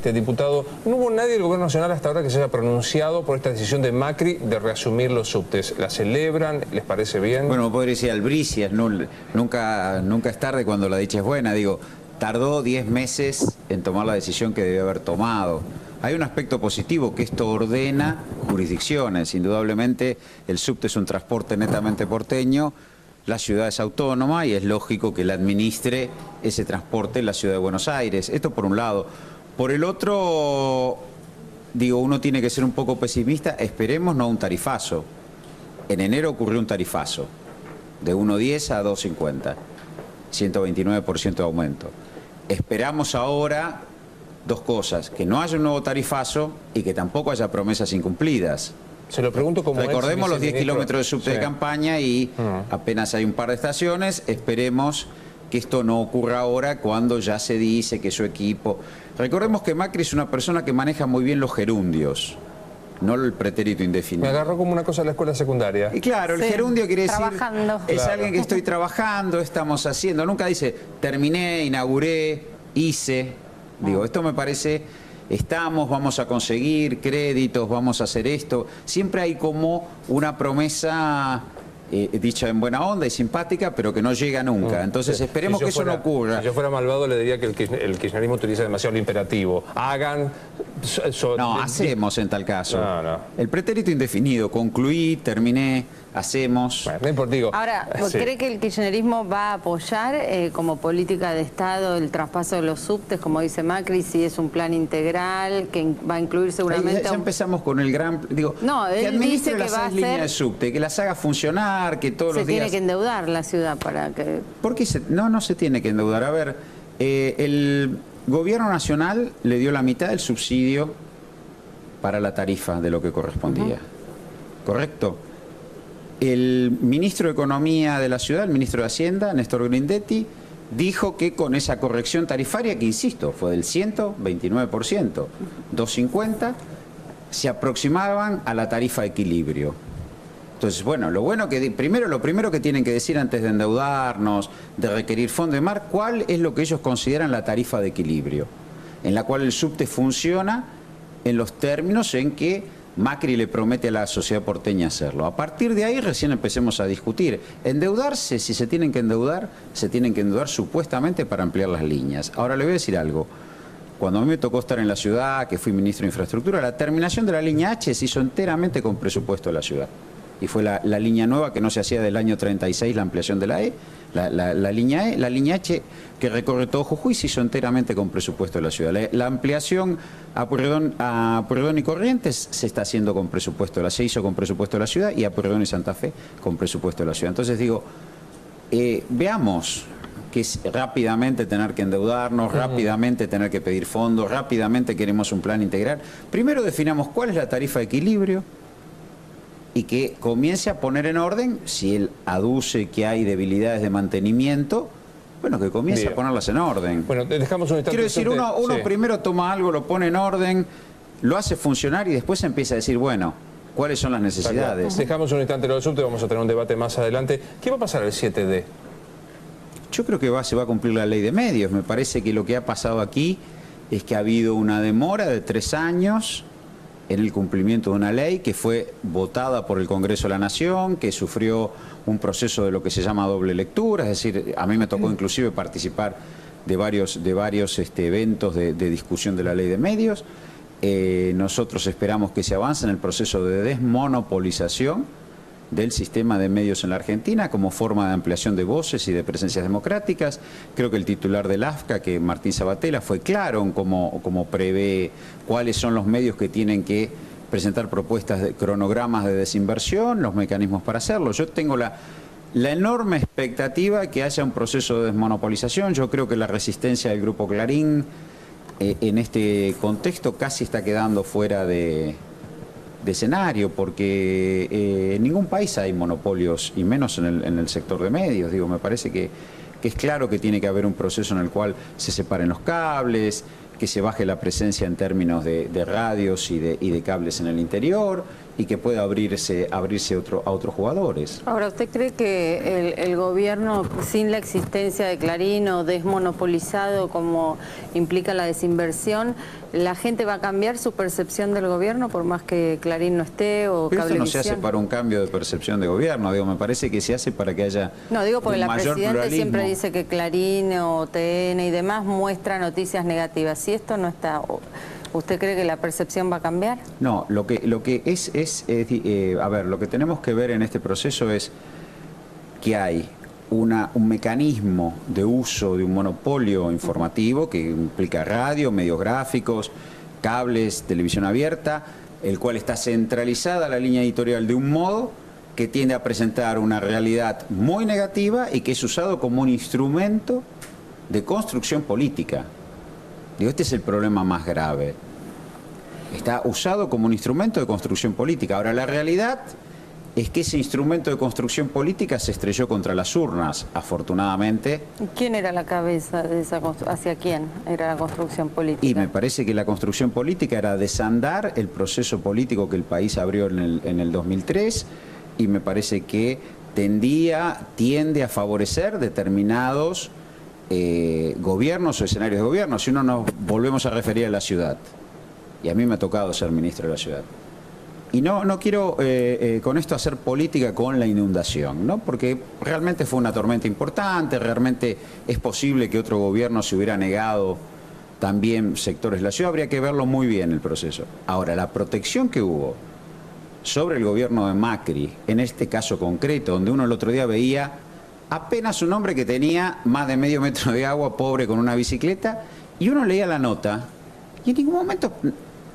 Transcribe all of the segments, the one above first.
diputado, no hubo nadie del Gobierno Nacional hasta ahora que se haya pronunciado por esta decisión de Macri de reasumir los subtes. ¿La celebran? ¿Les parece bien? Bueno, podría decir albricias, nunca es tarde cuando la dicha es buena. Digo, tardó 10 meses en tomar la decisión que debió haber tomado. Hay un aspecto positivo, que esto ordena jurisdicciones. Indudablemente el subte es un transporte netamente porteño, la ciudad es autónoma y es lógico que la administre ese transporte en la ciudad de Buenos Aires. Esto por un lado. Por el otro, digo, uno tiene que ser un poco pesimista. Esperemos no un tarifazo. En enero ocurrió un tarifazo de 1.10 a 2.50, 129% de aumento. Esperamos ahora dos cosas: que no haya un nuevo tarifazo y que tampoco haya promesas incumplidas. Se lo pregunto como recordemos los 10 kilómetros de subte de campaña y apenas hay un par de estaciones. Esperemos que esto no ocurra ahora, cuando ya se dice que su equipo... Recordemos que Macri es una persona que maneja muy bien los gerundios, no el pretérito indefinido. Me agarró como una cosa en la escuela secundaria. Y claro, el gerundio quiere decir... Es claro. alguien que estoy trabajando, estamos haciendo. Nunca dice terminé, inauguré, hice. Digo, esto me parece... Estamos, vamos a conseguir créditos, vamos a hacer esto. Siempre hay como una promesa dicha en buena onda y simpática, pero que no llega nunca. Entonces esperemos que eso no ocurra. Si yo fuera malvado le diría que el kirchnerismo utiliza demasiado el imperativo. Hagan... No, hacemos en tal caso. No. El pretérito indefinido, concluí, terminé, hacemos. Bueno, digo, ahora, ¿cree que el kirchnerismo va a apoyar como política de Estado el traspaso de los subtes, como dice Macri, si es un plan integral que va a incluir seguramente... Ya empezamos con el gran... Digo, no, que él dice que las va a 6 líneas de hacer... subte, que las haga funcionar, que todos los días... Se tiene que endeudar la ciudad para que... ¿Por qué no se tiene que endeudar? A ver, el Gobierno Nacional le dio la mitad del subsidio para la tarifa de lo que correspondía. ¿Correcto? El ministro de Economía de la ciudad, el ministro de Hacienda, Néstor Grindetti, dijo que con esa corrección tarifaria, que insisto, fue del 129%, 250, se aproximaban a la tarifa de equilibrio. Entonces, bueno, lo primero que tienen que decir antes de endeudarnos, de requerir fondo de mar, ¿cuál es lo que ellos consideran la tarifa de equilibrio? En la cual el subte funciona en los términos en que Macri le promete a la sociedad porteña hacerlo. A partir de ahí recién empecemos a discutir. Endeudarse, si se tienen que endeudar supuestamente para ampliar las líneas. Ahora le voy a decir algo. Cuando a mí me tocó estar en la ciudad, que fui ministro de Infraestructura, la terminación de la línea H se hizo enteramente con presupuesto de la ciudad. Y fue la línea nueva que no se hacía del año 36, la ampliación de la E. La línea E, la línea H, que recorre todo Jujuy, se hizo enteramente con presupuesto de la ciudad. La ampliación a Pueyrredón y Corrientes se está haciendo con presupuesto se hizo con presupuesto de la ciudad, y a Pueyrredón y Santa Fe con presupuesto de la ciudad. Entonces digo, veamos que es rápidamente tener que endeudarnos, rápidamente tener que pedir fondos, rápidamente queremos un plan integral. Primero definamos cuál es la tarifa de equilibrio, y que comience a poner en orden, si él aduce que hay debilidades de mantenimiento, bueno, que comience a ponerlas en orden. Bueno, dejamos un instante. Quiero decir, uno primero toma algo, lo pone en orden, lo hace funcionar y después empieza a decir, bueno, ¿cuáles son las necesidades? Dejamos un instante lo del subte, vamos a tener un debate más adelante. ¿Qué va a pasar el 7D? Yo creo que se va a cumplir la ley de medios. Me parece que lo que ha pasado aquí es que ha habido una demora de 3 años en el cumplimiento de una ley que fue votada por el Congreso de la Nación, que sufrió un proceso de lo que se llama doble lectura. Es decir, a mí me tocó inclusive participar de varios eventos de discusión de la ley de medios. Nosotros esperamos que se avance en el proceso de desmonopolización del sistema de medios en la Argentina como forma de ampliación de voces y de presencias democráticas. Creo que el titular del AFCA, que Martín Sabatella, fue claro en cómo prevé cuáles son los medios que tienen que presentar propuestas de cronogramas de desinversión, los mecanismos para hacerlo. Yo tengo la enorme expectativa que haya un proceso de desmonopolización. Yo creo que la resistencia del Grupo Clarín en este contexto casi está quedando fuera de escenario, porque en ningún país hay monopolios, y menos en el sector de medios. Digo, me parece que es claro que tiene que haber un proceso en el cual se separen los cables, que se baje la presencia en términos de radios y de cables en el interior, y que pueda abrirse a otros jugadores. Ahora, ¿usted cree que el gobierno, sin la existencia de Clarín o desmonopolizado como implica la desinversión, la gente va a cambiar su percepción del gobierno por más que Clarín no esté o Pero esto no Cablevisión? se hace para un cambio de percepción de gobierno, digo, me parece que se hace para que haya No, digo porque un la mayor Presidenta pluralismo. siempre dice que Clarín o TN y demás muestra noticias negativas. Si esto no está, ¿usted cree que la percepción va a cambiar? No, lo que a ver, lo que tenemos que ver en este proceso es que hay un mecanismo de uso de un monopolio informativo que implica radio, medios gráficos, cables, televisión abierta, el cual está centralizada la línea editorial de un modo que tiende a presentar una realidad muy negativa y que es usado como un instrumento de construcción política. Digo, este es el problema más grave. Está usado como un instrumento de construcción política. Ahora, la realidad es que ese instrumento de construcción política se estrelló contra las urnas, afortunadamente. ¿Quién era la cabeza de esa hacia quién era la construcción política? Y me parece que la construcción política era desandar el proceso político que el país abrió en el 2003, y me parece que tiende a favorecer determinados gobiernos o escenarios de gobierno. Si uno nos volvemos a referir a la ciudad, y a mí me ha tocado ser ministro de la ciudad. Y no quiero con esto hacer política con la inundación, ¿no? Porque realmente fue una tormenta importante, realmente es posible que otro gobierno se hubiera negado también sectores de la ciudad, habría que verlo muy bien el proceso. Ahora, la protección que hubo sobre el gobierno de Macri, en este caso concreto, donde uno el otro día veía apenas un hombre que tenía más de medio metro de agua, pobre, con una bicicleta, y uno leía la nota, y en ningún momento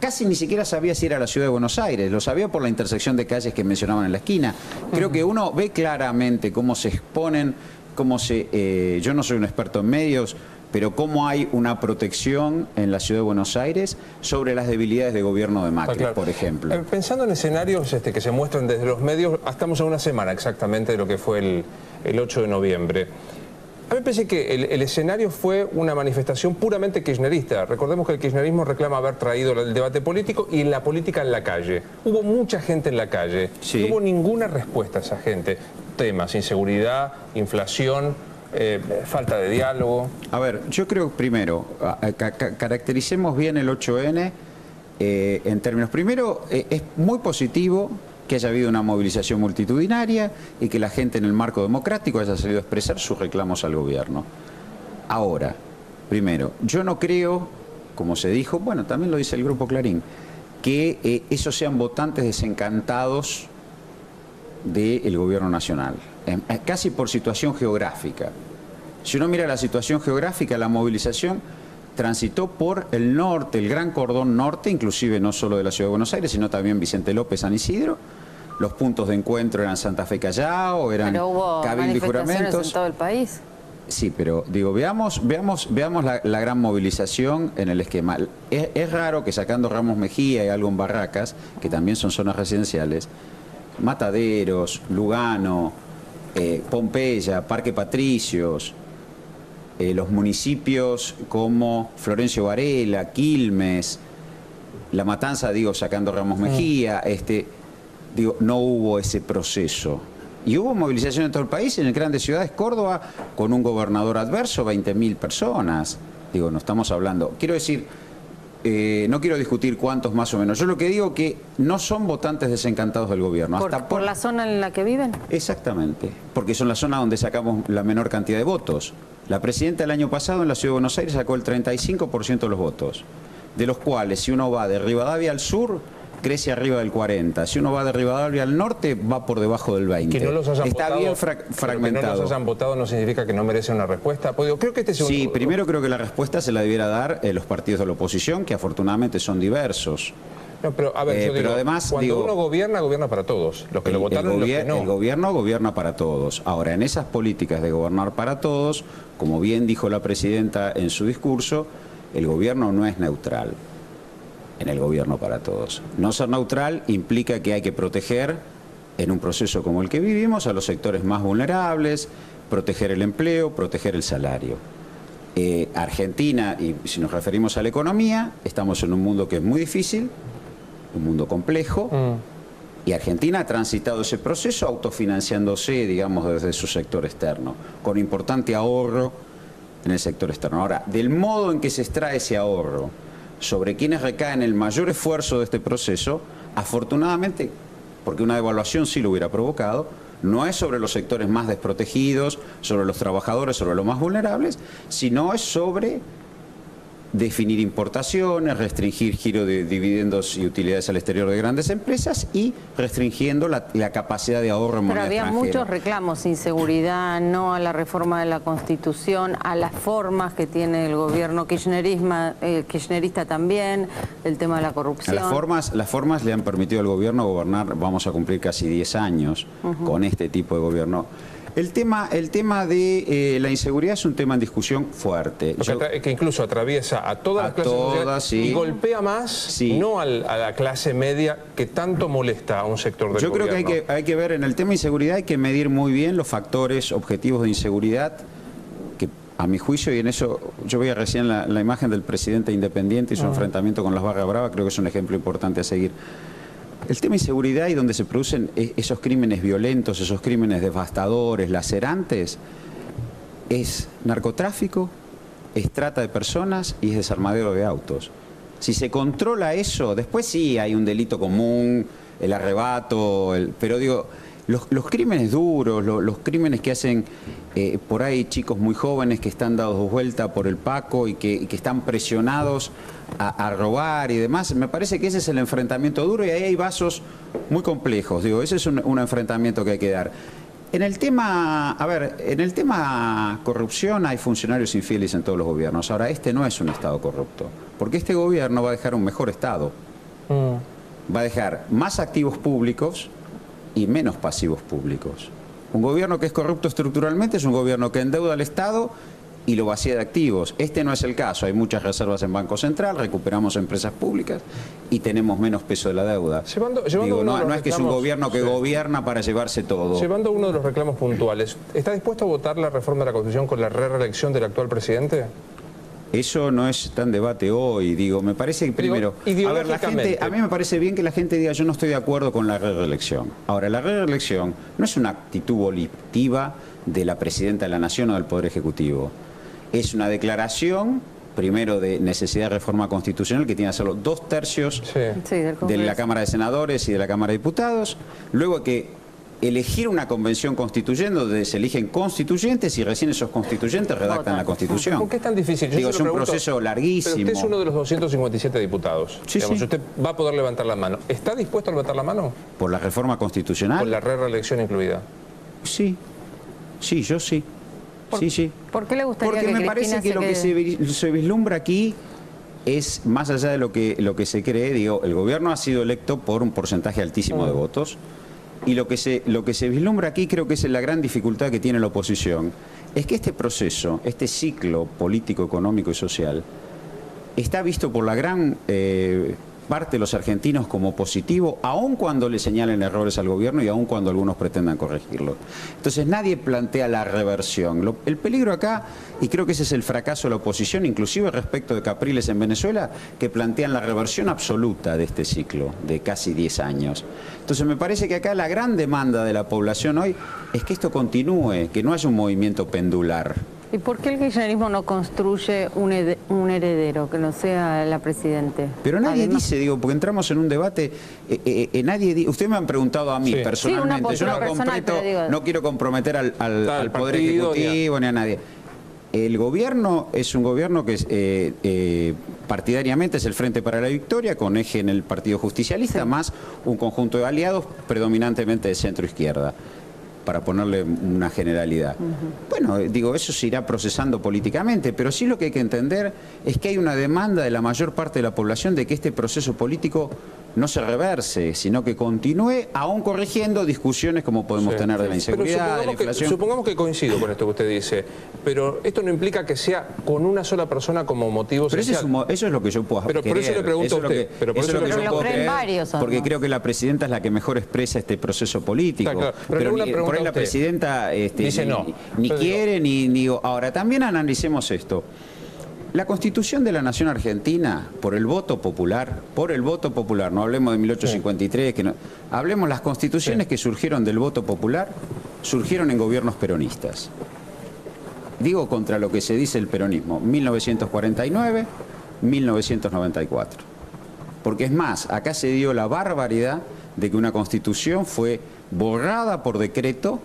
casi ni siquiera sabía si era la ciudad de Buenos Aires, lo sabía por la intersección de calles que mencionaban en la esquina. Creo que uno ve claramente cómo se exponen, yo no soy un experto en medios, pero cómo hay una protección en la ciudad de Buenos Aires sobre las debilidades de gobierno de Macri, claro, por ejemplo. Pensando en escenarios que se muestran desde los medios, estamos a una semana exactamente de lo que fue el 8 de noviembre. A mí me parece que el escenario fue una manifestación puramente kirchnerista. Recordemos que el kirchnerismo reclama haber traído el debate político y la política en la calle. Hubo mucha gente en la calle. Sí. No hubo ninguna respuesta a esa gente. Temas, inseguridad, inflación, falta de diálogo. A ver, yo creo primero, caractericemos bien el 8N en términos. Primero, es muy positivo que haya habido una movilización multitudinaria y que la gente en el marco democrático haya salido a expresar sus reclamos al gobierno. Ahora, primero, yo no creo, como se dijo, bueno, también lo dice el Grupo Clarín, que esos sean votantes desencantados del gobierno nacional, casi por situación geográfica. Si uno mira la situación geográfica, la movilización transitó por el norte, el gran cordón norte, inclusive no solo de la ciudad de Buenos Aires, sino también Vicente López, San Isidro. Los puntos de encuentro eran Santa Fe, Callao, eran Cabildo y Juramentos. En todo el país. Sí, pero digo, veamos la gran movilización en el esquema. Es raro que sacando Ramos Mejía y algo en Barracas, que también son zonas residenciales, Mataderos, Lugano, Pompeya, Parque Patricios, los municipios como Florencio Varela, Quilmes, La Matanza, digo, sacando Ramos Mejía, digo, no hubo ese proceso. Y hubo movilización en todo el país, en las grandes ciudades, Córdoba, con un gobernador adverso, 20.000 personas. Digo, no estamos hablando. Quiero decir, no quiero discutir cuántos más o menos. Yo lo que digo que no son votantes desencantados del gobierno. ¿Por la zona en la que viven? Exactamente, porque son la zona donde sacamos la menor cantidad de votos. La presidenta el año pasado en la Ciudad de Buenos Aires sacó el 35% de los votos, de los cuales si uno va de Rivadavia al sur, crece arriba del 40%. Si uno va de Rivadavia al norte, va por debajo del 20%. Que no los hayan Está votado, bien fragmentado. Que no los hayan votado no significa que no merecen una respuesta. Pues creo que Sí, primero creo que la respuesta se la debiera dar los partidos de la oposición, que afortunadamente son diversos. No, pero a ver, yo pero digo, además, cuando uno gobierna para todos. Los que lo votaron y los que no. El gobierno gobierna para todos. Ahora, en esas políticas de gobernar para todos, como bien dijo la presidenta en su discurso, el gobierno no es neutral en el gobierno para todos. No ser neutral implica que hay que proteger, en un proceso como el que vivimos, a los sectores más vulnerables, proteger el empleo, proteger el salario. Argentina, y si nos referimos a la economía, estamos en un mundo que es muy difícil, un mundo complejo, Y Argentina ha transitado ese proceso autofinanciándose, digamos, desde su sector externo, con importante ahorro en el sector externo. Ahora, del modo en que se extrae ese ahorro, sobre quienes recaen el mayor esfuerzo de este proceso, afortunadamente, porque una devaluación sí lo hubiera provocado, no es sobre los sectores más desprotegidos, sobre los trabajadores, sobre los más vulnerables, sino es sobre definir importaciones, restringir giro de dividendos y utilidades al exterior de grandes empresas y restringiendo la capacidad de ahorro en moneda extranjera. Pero había muchos reclamos, inseguridad, no a la reforma de la Constitución, a las formas que tiene el gobierno kirchnerista también, el tema de la corrupción. Las formas le han permitido al gobierno gobernar, vamos a cumplir casi 10 años con este tipo de gobierno. El tema de la inseguridad es un tema en discusión fuerte. Que incluso atraviesa a todas las clases sociales, sí, y golpea más, sí, no a la clase media que tanto molesta a un sector del gobierno. Yo creo que hay que ver, en el tema de inseguridad hay que medir muy bien los factores objetivos de inseguridad, que a mi juicio, y en eso yo veía recién la imagen del presidente independiente y su enfrentamiento con las barras bravas, creo que es un ejemplo importante a seguir. El tema de inseguridad y donde se producen esos crímenes violentos, esos crímenes devastadores, lacerantes, es narcotráfico, es trata de personas y es desarmadero de autos. Si se controla eso, después sí hay un delito común, el arrebato, pero digo, los crímenes duros, los crímenes que hacen por ahí chicos muy jóvenes que están dados vuelta por el Paco y que están presionados a robar y demás, me parece que ese es el enfrentamiento duro y ahí hay vasos muy complejos. Digo, ese es un enfrentamiento que hay que dar. En el tema, en el tema corrupción hay funcionarios infieles en todos los gobiernos. Ahora, este no es un Estado corrupto, porque este gobierno va a dejar un mejor Estado. Va a dejar más activos públicos y menos pasivos públicos. Un gobierno que es corrupto estructuralmente es un gobierno que endeuda al Estado y lo vacía de activos. Este no es el caso. Hay muchas reservas en Banco Central, recuperamos empresas públicas y tenemos menos peso de la deuda. No es que es un gobierno que gobierna para llevarse todo. Llevando uno de los reclamos puntuales, ¿está dispuesto a votar la reforma de la Constitución con la reelección del actual presidente? Eso no es tan debate hoy, digo, me parece que primero, a mí me parece bien que la gente diga yo no estoy de acuerdo con la reelección. Ahora, la reelección no es una actitud volitiva de la Presidenta de la Nación o del Poder Ejecutivo. Es una declaración, primero, de necesidad de reforma constitucional, que tiene que hacerlo 2/3 de la Cámara de Senadores y de la Cámara de Diputados, luego que elegir una convención constituyente donde se eligen constituyentes y recién esos constituyentes redactan la Constitución. ¿Por qué es tan difícil? Digo, es un proceso larguísimo. Pero usted es uno de los 257 diputados. Sí, digamos, sí. Usted va a poder levantar la mano. ¿Está dispuesto a levantar la mano? ¿Por la reforma constitucional? ¿Con la reelección incluida? Sí. Sí, yo sí. Sí. ¿Por qué le gustaría Porque que me parece que lo que se vislumbra aquí es más allá de lo que se cree. Digo, el gobierno ha sido electo por un porcentaje altísimo de votos. Y lo que se vislumbra aquí, creo que es la gran dificultad que tiene la oposición, es que este proceso, este ciclo político, económico y social, está visto por la gran parte de los argentinos como positivo, aun cuando le señalen errores al gobierno y aun cuando algunos pretendan corregirlo. Entonces nadie plantea la reversión. El peligro acá, y creo que ese es el fracaso de la oposición, inclusive respecto de Capriles en Venezuela, que plantean la reversión absoluta de este ciclo de casi 10 años. Entonces me parece que acá la gran demanda de la población hoy es que esto continúe, que no haya un movimiento pendular. ¿Y por qué el kirchnerismo no construye un heredero que no sea la Presidente? Pero nadie dice, digo, porque entramos en un debate, ustedes me han preguntado a mí personalmente, yo no quiero comprometer al Poder Ejecutivo ni a nadie. El gobierno es un gobierno que partidariamente es el Frente para la Victoria, con eje en el Partido Justicialista, más un conjunto de aliados predominantemente de centro-izquierda, para ponerle una generalidad. Bueno, digo, eso se irá procesando políticamente, pero sí lo que hay que entender es que hay una demanda de la mayor parte de la población de que este proceso político no se reverse, sino que continúe, aún corrigiendo discusiones como podemos tener de la inseguridad, de la inflación. Supongamos que coincido con esto que usted dice, pero esto no implica que sea con una sola persona como motivo social. Eso es lo que yo puedo Pero querer. por eso le pregunto a usted. Porque creo que la presidenta es la que mejor expresa este proceso político. Claro, pero por ahí la presidenta dice ni quiere, ni digo. Ahora, también analicemos esto. La Constitución de la Nación Argentina, por el voto popular, no hablemos de 1853, que no, hablemos las constituciones que surgieron del voto popular, surgieron en gobiernos peronistas. Digo contra lo que se dice el peronismo, 1949, 1994. Porque es más, acá se dio la barbaridad de que una constitución fue borrada por decreto,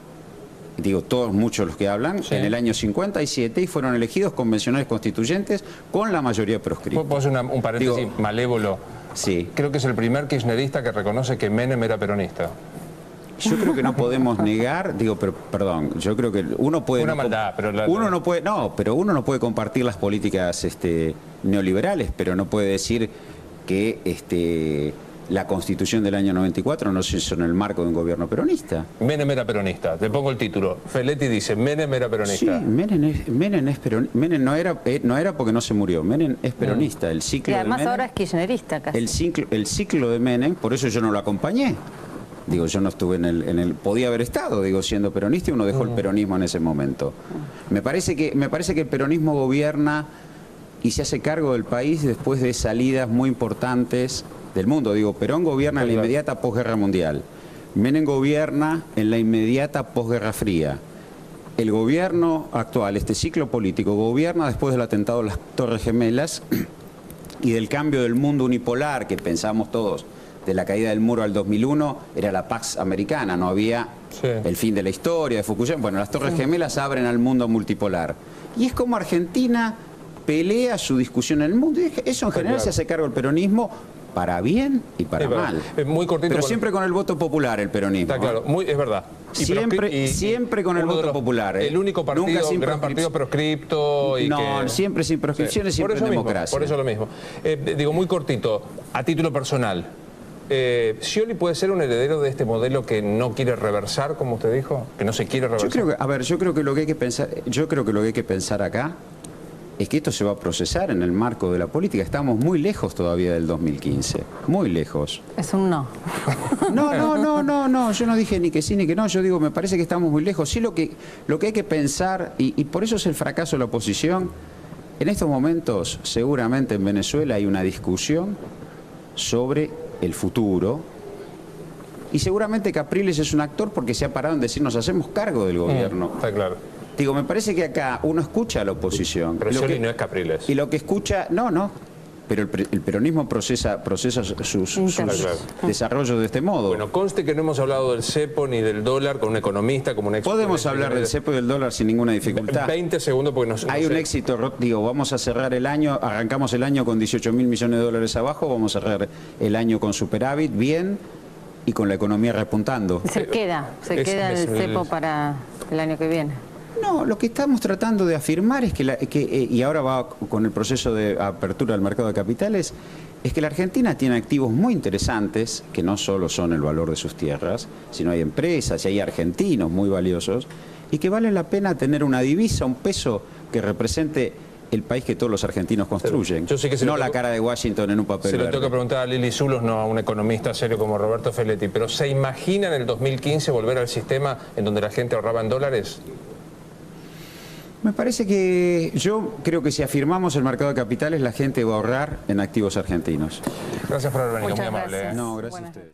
digo muchos los que hablan, en el año 57 y fueron elegidos convencionales constituyentes con la mayoría proscrita. ¿Puedo hacer un paréntesis malévolo? Sí. Creo que es el primer kirchnerista que reconoce que Menem era peronista. Yo creo que no podemos negar, yo creo que uno puede... Una maldad, pero... pero uno no puede compartir las políticas neoliberales, pero no puede decir que la Constitución del año 94 no se hizo en el marco de un gobierno peronista. Menem era peronista. Te pongo el título. Feletti dice, Menem era peronista. Sí, Menem es peronista. Menem no era porque no se murió. Menem es peronista. El ciclo y además de Menem, ahora es kirchnerista casi. El ciclo de Menem, por eso yo no lo acompañé. Digo, yo no estuve podía haber estado, siendo peronista y uno dejó el peronismo en ese momento. Me parece que el peronismo gobierna y se hace cargo del país después de salidas muy importantes del mundo. Perón gobierna en la inmediata posguerra mundial. Menem gobierna en la inmediata posguerra fría. El gobierno actual, este ciclo político, gobierna después del atentado de las Torres Gemelas y del cambio del mundo unipolar que pensamos todos. De la caída del muro al 2001 era la Pax Americana, no había el fin de la historia de Fukuyama. Bueno, las Torres Gemelas abren al mundo multipolar. Y es como Argentina pelea su discusión en el mundo. Y eso en general se hace cargo el peronismo para bien y para mal. Muy cortito, pero siempre con el voto popular el peronismo. Está claro, es verdad. Siempre con el voto popular. El único partido, gran partido proscripto. Siempre sin proscripciones, siempre en democracia. Por eso lo mismo. Muy cortito, a título personal. ¿Scioli puede ser un heredero de este modelo que no quiere reversar, como usted dijo? ¿Que no se quiere reversar? Yo creo que lo que hay que pensar acá es que esto se va a procesar en el marco de la política. Estamos muy lejos todavía del 2015. Muy lejos. Es un no. No. Yo no dije ni que sí ni que no. Yo digo, me parece que estamos muy lejos. Sí, lo que hay que pensar, y por eso es el fracaso de la oposición, en estos momentos seguramente en Venezuela hay una discusión sobre el futuro, y seguramente Capriles es un actor porque se ha parado en decir nos hacemos cargo del gobierno. Está claro. Me parece que acá uno escucha a la oposición. Pero Scioli no es Capriles. Y lo que escucha, pero el peronismo procesa sus desarrollos de este modo. Bueno, conste que no hemos hablado del cepo ni del dólar con un economista como un éxito. Podemos hablar del cepo y del dólar sin ninguna dificultad. 20 segundos porque hay un éxito, vamos a cerrar el año, arrancamos el año con 18.000 millones de dólares abajo, vamos a cerrar el año con superávit, bien, y con la economía repuntando. Se queda el cepo para el año que viene. No, lo que estamos tratando de afirmar es y ahora va con el proceso de apertura del mercado de capitales, es que la Argentina tiene activos muy interesantes, que no solo son el valor de sus tierras, sino hay empresas y hay argentinos muy valiosos, y que vale la pena tener una divisa, un peso que represente el país que todos los argentinos construyen. Yo sé que la cara de Washington en un papel verde. Se lo tengo que preguntar a Lili Zulos, no a un economista serio como Roberto Feletti, pero ¿se imagina en el 2015 volver al sistema en donde la gente ahorraba en dólares? Me parece que yo creo que si afirmamos el mercado de capitales, la gente va a ahorrar en activos argentinos. Gracias por haber venido, Muchas muy amable. gracias. No, gracias a ustedes.